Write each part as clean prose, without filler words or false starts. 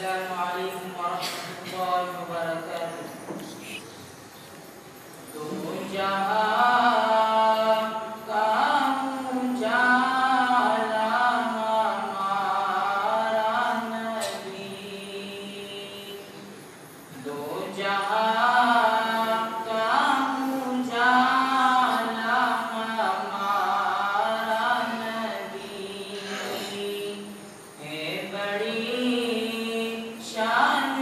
Assalamualaikum warahmatullahi wabarakatuh. Dua jahan kamu jalan amarah Nabi. Dua jahan kamu jalan amarah Nabi. Badi शान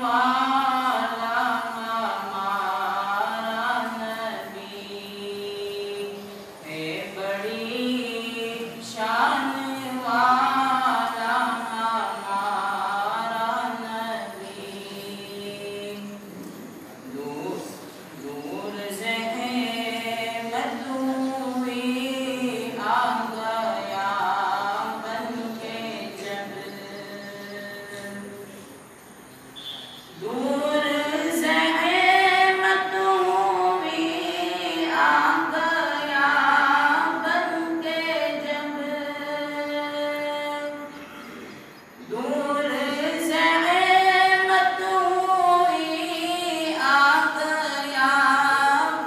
वाला हमारा नबी है, बड़ी शान वाला हमारा नबी। दूर दूर से मदूई आ गया बन के जब, दूर से मदूई आ गया बन के जब, दूर से मदूई आ गया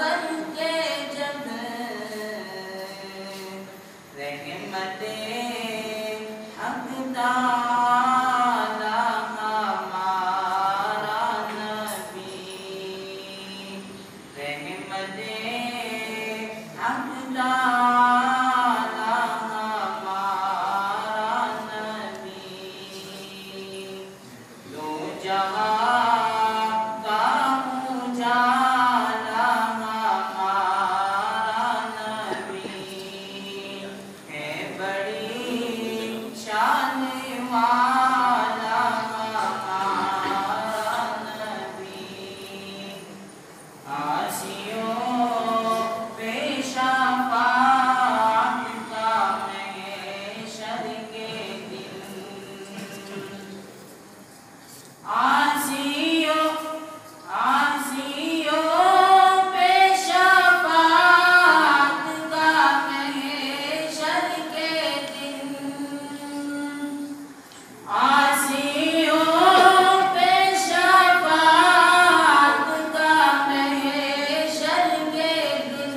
बन के जब, रहमते हक ताला हमारा नबी, रहमते हक ताला हमारा नबी। दो जहां का उजाला हमारा नबी है, बड़ी शान वाला हमारा नबी। आसियों पे शफ़ाअत का महशर के दिन, आसियों पे शफ़ाअत का महशर के दिन, आसियों पे शफ़ाअत का महशर के दिन,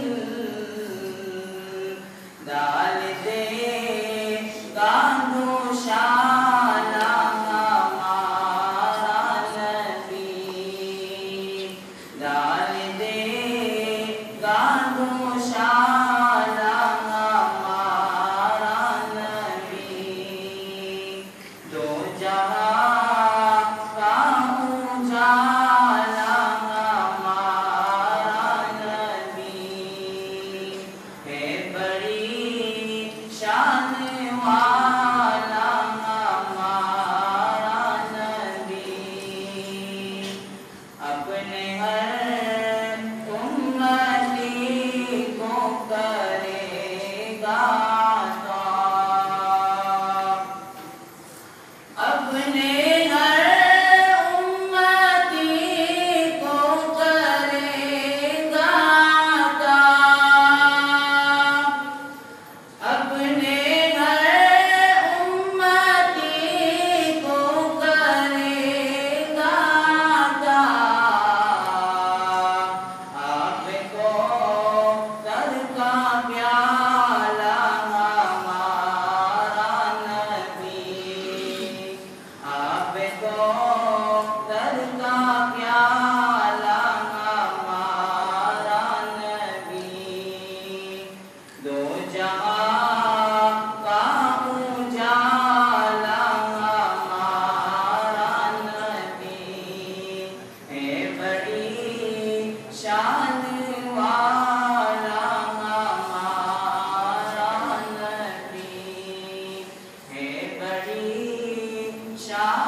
डाल देगा दोशाला हमारा नबी, डाल देगा दोशाला हमारा नबी। दो जहां का उजाला हमारा नबी है, बड़ी शान वाला हमारा नबी। अपने हर उम्मती को करेगा अता, अपने हर उम्मती को करेगा अता, अपने हर उम्मती को करेगा अता। आपको दर का प्याला हमारा नबी, आपको दर का प्याला हमारा नबी। दो जहां का उजाला हमारा नबी है, बड़ी शान वाला हमारा नबी है, बड़ी शान